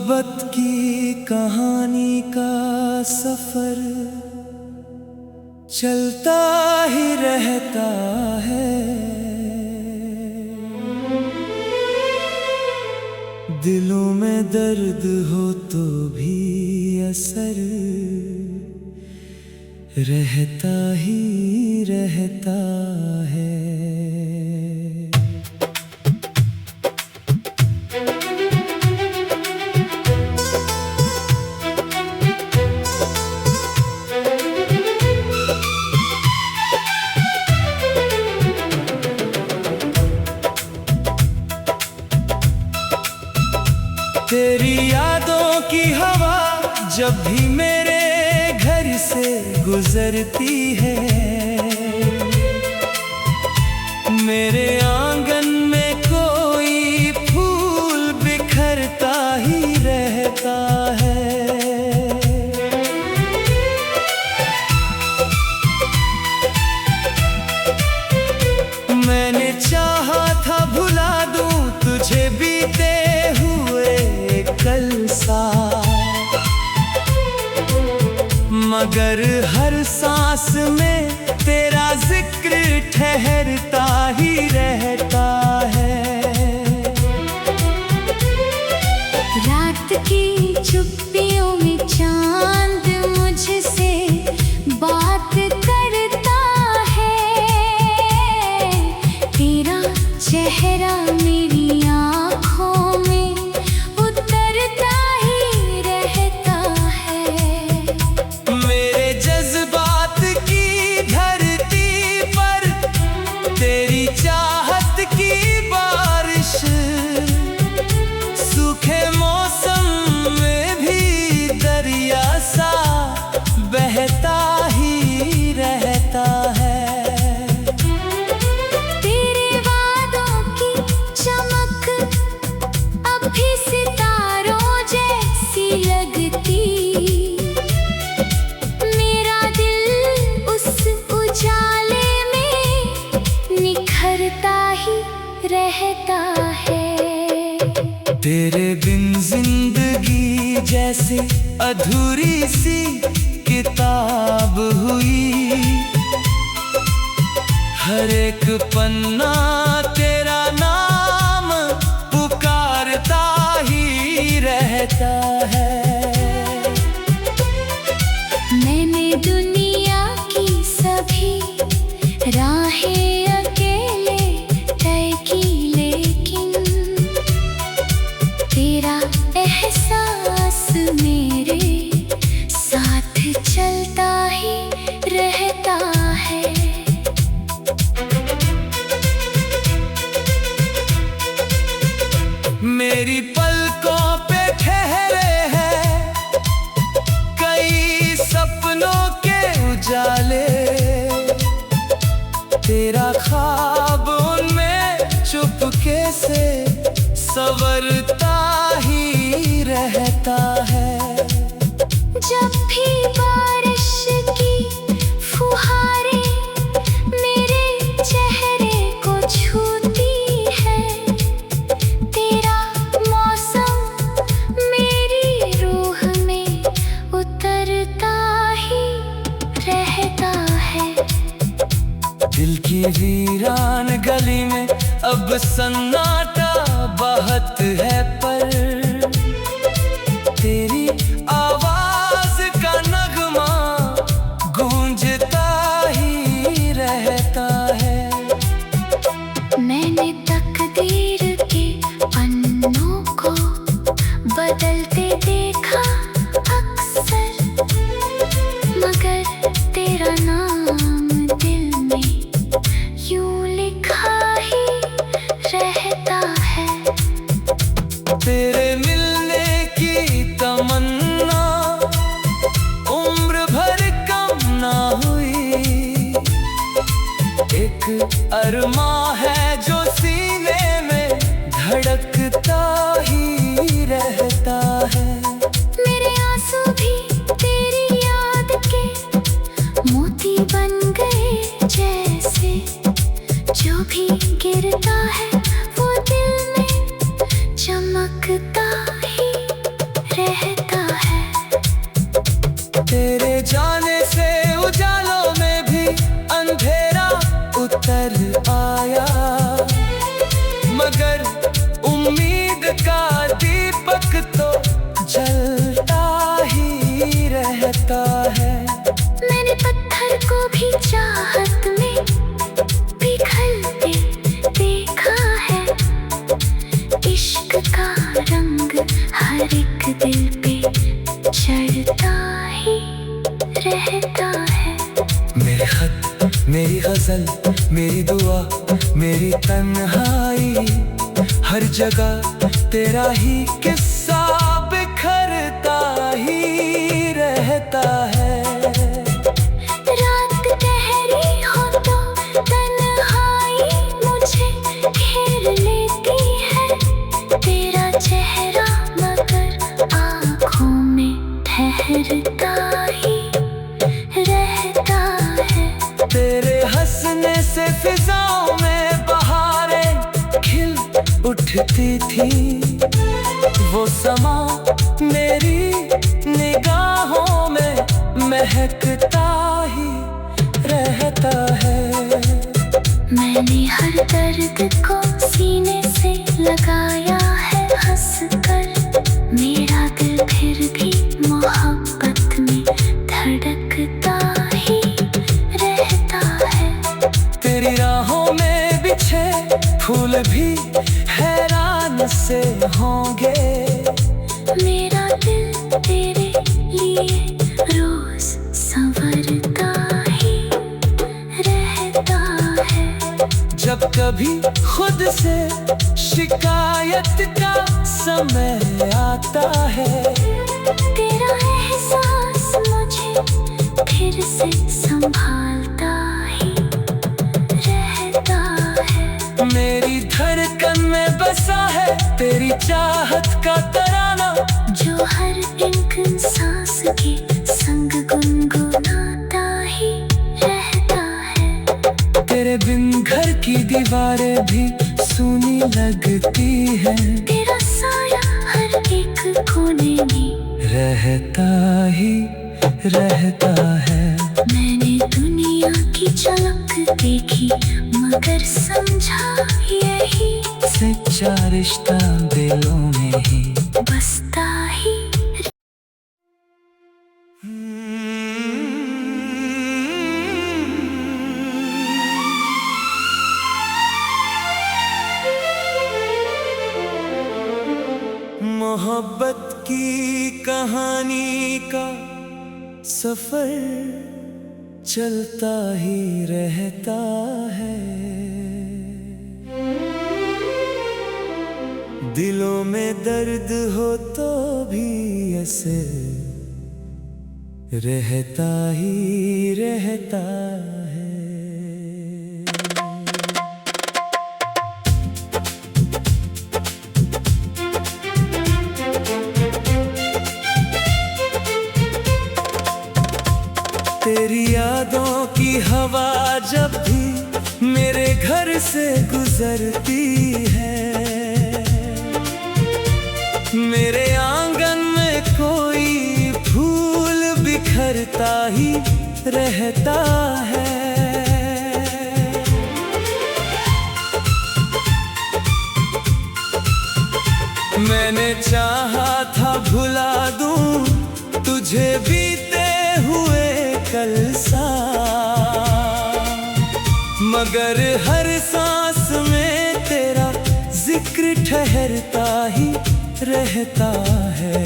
मोहब्बत की कहानी का सफर चलता ही रहता है। दिलों में दर्द हो तो भी असर रहता ही रहता है। तेरी यादों की हवा जब भी मेरे घर से गुजरती है, मेरे आंगन में कोई फूल बिखरता ही रहता है। मैंने चाहा था भुला दूं तुझे बीते कल सा, मगर हर सांस में तेरा जिक्र ठहरता ही रहता है। रात की चुप्पियों में चांद मुझसे बात करता है, तेरा चेहरा मेरी आँखों में बहता ही रहता है। तेरे वादों की चमक अब भी सितारों जैसी लगती, मेरा दिल उस उजाले में निखरता ही रहता है। तेरे बिन जिंदगी जैसे अधूरी सी किताब हुई, हर एक पन्ना तेरा नाम पुकारता ही रहता है। मैंने दुनिया की सभी राहें अकेले तय की, लेकिन तेरा एहसास मेरे साथ चलता ही रहता है। मेरी पलकों पे ठहरे हैं कई सपनों के उजाले, तेरा ख्वाब उनमें चुपके से संवरता ही रहता है। जब भी बारिश की फुहारें मेरे चेहरे को छूती है, तेरा मौसम मेरी रूह में उतरता ही रहता है। दिल की वीरान गली में अब सन्नाटा बहत है, पर तेरी आवाज का नगमा गूंजता ही रहता है। मैंने तकदीर के पन्नों को बदलते देखा अक्सर, मगर तेरा नाम दिल में यूं लिखा ही रहता है। तेरे मिलने की तमन्ना रहता ही रहता है। मेरे खत, मेरी गजल, मेरी दुआ, मेरी तन्हाई, हर जगह तेरा ही किस्सा बिखरता ही रहता है। रात गहरी हो तो तन्हाई मुझे घेर लेती है। तेरा चेहरा मगर आँखों में ठहरता ही रहता है। तेरे हंसने से फिजाओं में बहारें खिल उठती थी। वो समा मेरी निगाहों में महकता ही रहता है। मैंने हर दर्द को सीने से लगाया है हंसकर। मेरा दिल फिर भी मोहब्बत में धड़कता ही रहता है। तेरी राहों में बिछे फूल भी हैरान से होंगे। मेरा दिल तेरे लिए रोज संवरता ही रहता है। जब कभी खुद से शिकायत का समय आता है, तेरा एहसास मुझे फिर से संभालता ही रहता है। मेरी धड़कन में बसा है तेरी चाहत का तराना, जो हर एक सांस के संग गुनगुनाता ही रहता है। तेरे बिन घर की दीवारें भी सूनी लगती है। तेरा साया हर एक कोने में रहता ही रहता है। मैंने दुनिया की झलक देखी मगर समझा यही सच्चा रिश्ता दिलों में ही बसता ही। मोहब्बत की कहानी का सफर चलता ही रहता है। दिलों में दर्द हो तो भी ऐसे रहता ही रहता है। तेरी यादों की हवा जब भी मेरे घर से गुजरती है, मेरे आंगन में कोई फूल बिखरता ही रहता है। मैंने चाहा था भुला दूं तुझे बीते हुए कल सा, मगर हर सांस में तेरा जिक्र ठहरता ही रहता है।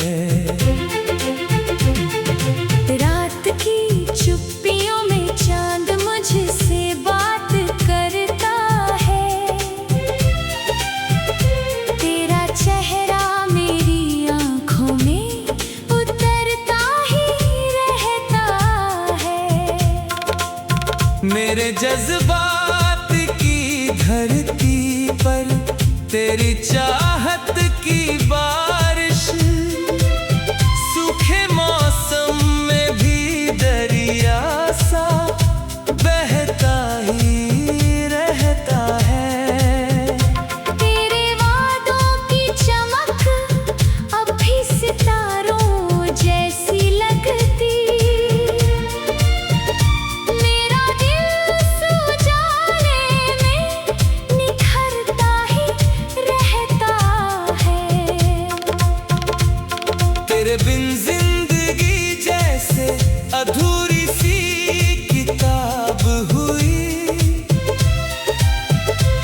रात की चुप्पियों में चांद मुझसे बात करता है। तेरा चेहरा मेरी आंखों में उतरता ही रहता है। मेरे जज्बात की धरती पर तेरी चाहत की बारिश, सूखे मौसम में भी दरिया सा बहता ही रहता है। तेरे वादों की चमक अब भी सितारों जैसी लगती। मेरा दिल सुजाने में निखरता ही रहता है। तेरे बिन जिंदगी जैसे अधूरी सी किताब हुई,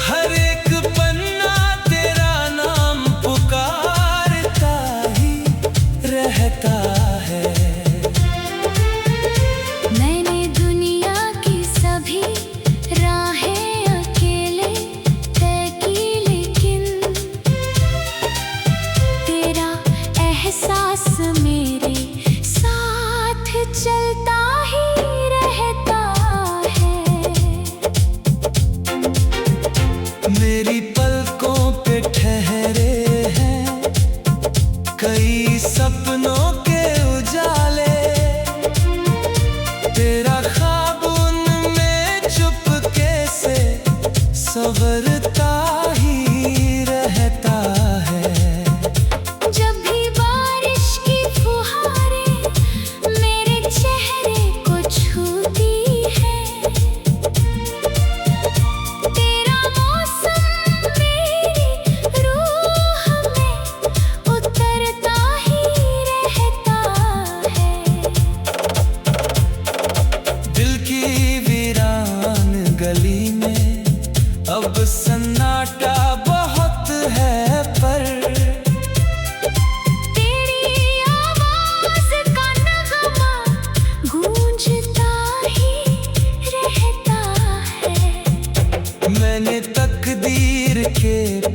हर एक पन्ना तेरा नाम पुकारता ही रहता है।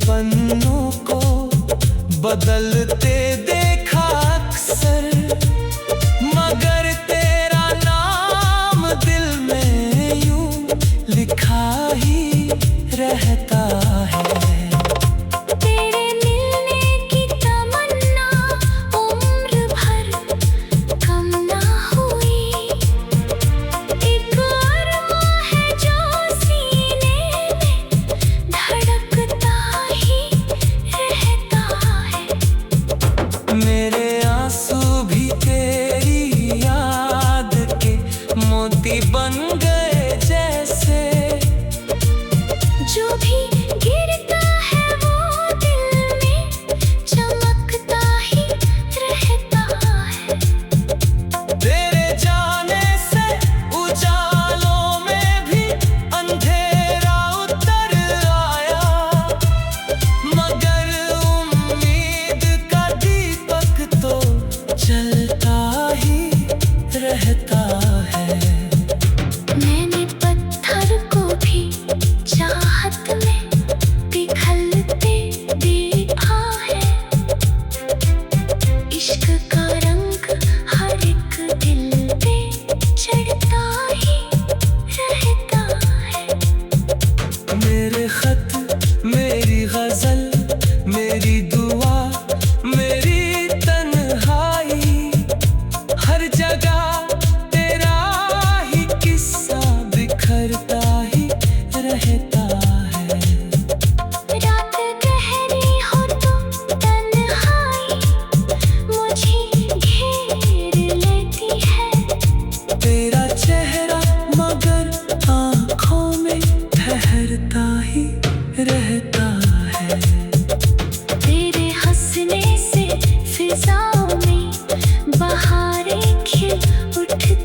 पन्नों को बदलते देखा अक्सर, मगर तेरा नाम दिल में यूं लिखा ही रहता है। तेरे मिलने की तमन्ना उम्र भर कम ना हुई। एक अरमां है जो सीने में धड़कता ही रहता है। मेरे आंसू भी तेरी याद के मोती बन गए जैसे, जो भी गिरता है वो दिल में चमकता ही रहता है। तेरे जाने से उजालों में भी अंधेरा उतर आया, मगर उम्मीद का दीपक तो जलता ही रहता है। मैंने पत्थर को भी चाहत में पिघलते देखा है। इश्क का रंग हर एक दिल पे चढ़ता ही रहता है। मेरे खत, मेरी गजल, मेरी दुआ, मेरी तन्हाई, हर जगह तेरा ही किस्सा बिखरता ही रहता है। रात गहरी हो तो तन्हाई मुझे घेर लेती है। तेरा चेहरा मगर आँखों में ठहरता ही रहता है। तेरे हंसने से फिजाओं में बहारें खिल उठती